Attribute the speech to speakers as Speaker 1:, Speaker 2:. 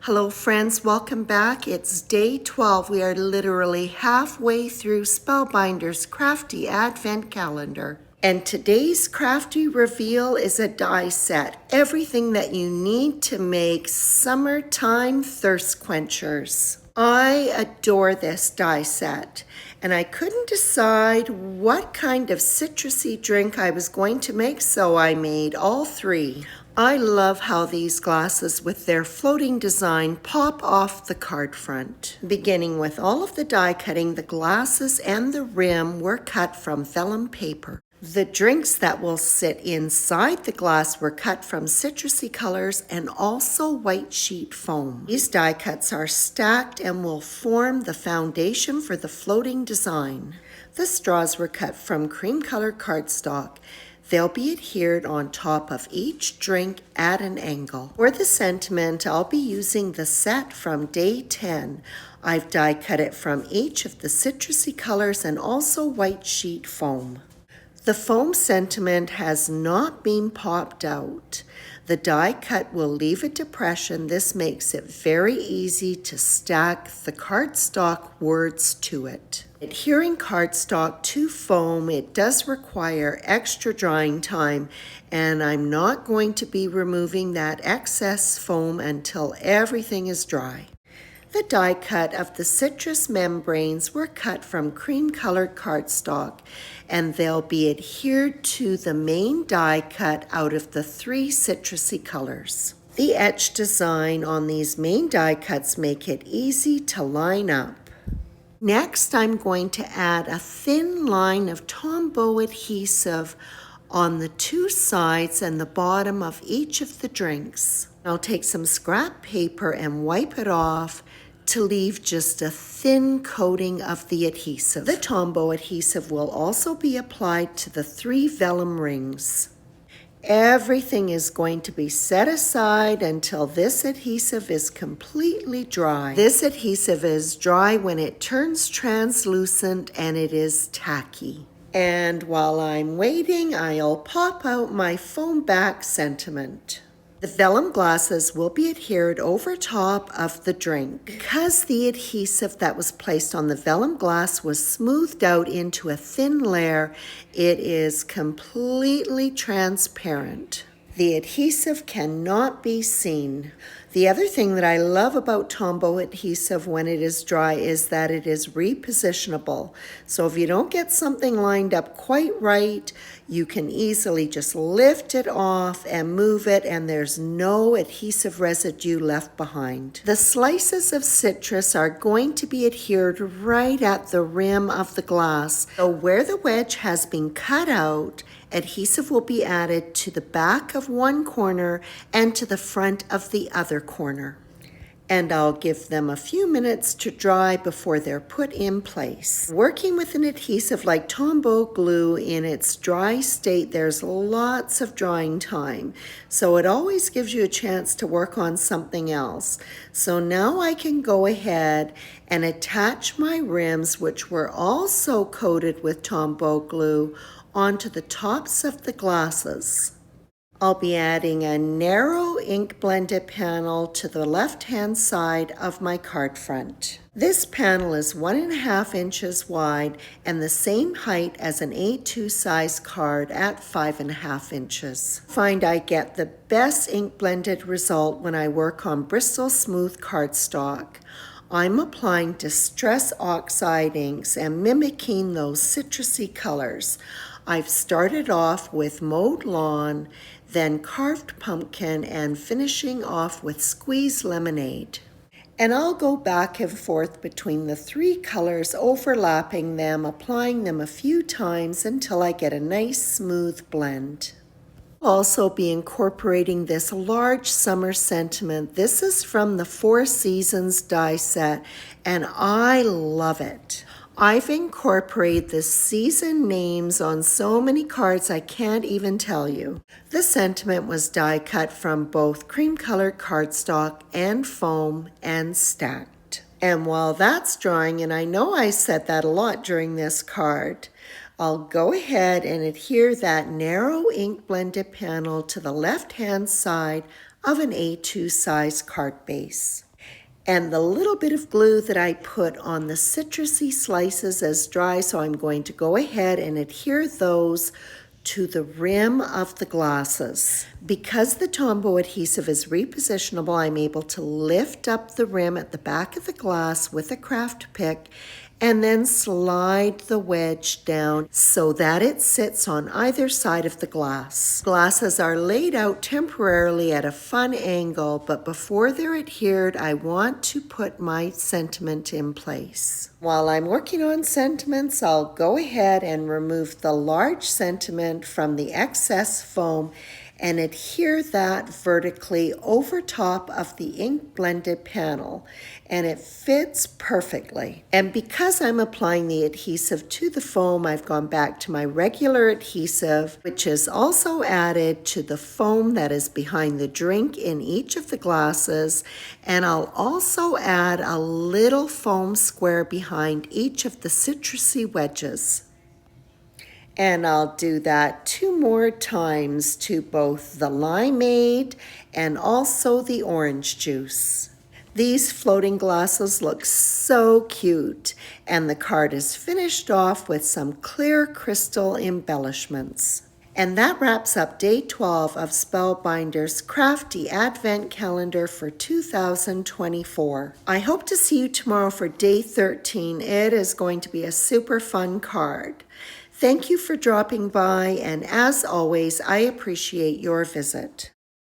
Speaker 1: Hello friends, welcome back. It's day 12. We are literally halfway through Spellbinder's Crafty Advent Calendar. And today's crafty reveal is a die set. Everything that you need to make summertime thirst quenchers. I adore this die set, and I couldn't decide what kind of citrusy drink I was going to make, so I made all three. I love how these glasses with their floating design pop off the card front. Beginning with all of the die cutting, the glasses and the rim were cut from vellum paper. The drinks that will sit inside the glass were cut from citrusy colors and also white sheet foam. These die cuts are stacked and will form the foundation for the floating design. The straws were cut from cream-colored cardstock. They'll be adhered on top of each drink at an angle. For the sentiment, I'll be using the set from day 10. I've die cut it from each of the citrusy colors and also white sheet foam. The foam sentiment has not been popped out. The die cut will leave a depression. This makes it very easy to stack the cardstock words to it. Adhering cardstock to foam, it does require extra drying time, and I'm not going to be removing that excess foam until everything is dry. The die cut of the citrus membranes were cut from cream-colored cardstock, and they'll be adhered to the main die cut out of the three citrusy colors. The etched design on these main die cuts make it easy to line up. Next, I'm going to add a thin line of Tombow adhesive on the two sides and the bottom of each of the drinks. I'll take some scrap paper and wipe it off to leave just a thin coating of the adhesive. The Tombow adhesive will also be applied to the three vellum rings. Everything is going to be set aside until this adhesive is completely dry. This adhesive is dry when it turns translucent and it is tacky. And while I'm waiting, I'll pop out my foam back sentiment. The vellum glasses will be adhered over top of the drink. Because the adhesive that was placed on the vellum glass was smoothed out into a thin layer, it is completely transparent. The adhesive cannot be seen. The other thing that I love about Tombow adhesive when it is dry is that it is repositionable. So if you don't get something lined up quite right, you can easily just lift it off and move it, and there's no adhesive residue left behind. The slices of citrus are going to be adhered right at the rim of the glass. So where the wedge has been cut out, adhesive will be added to the back of one corner and to the front of the other corner. And I'll give them a few minutes to dry before they're put in place. Working with an adhesive like Tombow glue in its dry state, there's lots of drying time. So it always gives you a chance to work on something else. So now I can go ahead and attach my rims, which were also coated with Tombow glue, onto the tops of the glasses. I'll be adding a narrow ink blended panel to the left-hand side of my card front. This panel is 1.5 inches wide and the same height as an A2 size card at 5.5 inches. I find I get the best ink blended result when I work on Bristol Smooth cardstock. I'm applying Distress Oxide inks and mimicking those citrusy colors. I've started off with Mowed Lawn, then Carved Pumpkin, and finishing off with Squeezed Lemonade. And I'll go back and forth between the three colors, overlapping them, applying them a few times until I get a nice smooth blend. I'll also be incorporating this large summer sentiment. This is from the Four Seasons die set, and I love it. I've incorporated the season names on so many cards I can't even tell you. The sentiment was die cut from both cream-colored cardstock and foam and stacked. And while that's drying, and I know I said that a lot during this card, I'll go ahead and adhere that narrow ink blended panel to the left-hand side of an A2 size card base. And the little bit of glue that I put on the citrusy slices is dry, so I'm going to go ahead and adhere those to the rim of the glasses. Because the Tombow adhesive is repositionable, I'm able to lift up the rim at the back of the glass with a craft pick and then slide the wedge down so that it sits on either side of the glass. Glasses are laid out temporarily at a fun angle, but before they're adhered, I want to put my sentiment in place. While I'm working on sentiments, I'll go ahead and remove the large sentiment from the excess foam and adhere that vertically over top of the ink blended panel, and it fits perfectly. And because I'm applying the adhesive to the foam, I've gone back to my regular adhesive, which is also added to the foam that is behind the drink in each of the glasses, and I'll also add a little foam square behind each of the citrusy wedges. And I'll do that 2 more times to both the limeade and also the orange juice. These floating glasses look so cute, and the card is finished off with some clear crystal embellishments. And that wraps up day 12 of Spellbinder's Crafty Advent Calendar for 2024. I hope to see you tomorrow for day 13. It is going to be a super fun card. Thank you for dropping by, and as always, I appreciate your visit.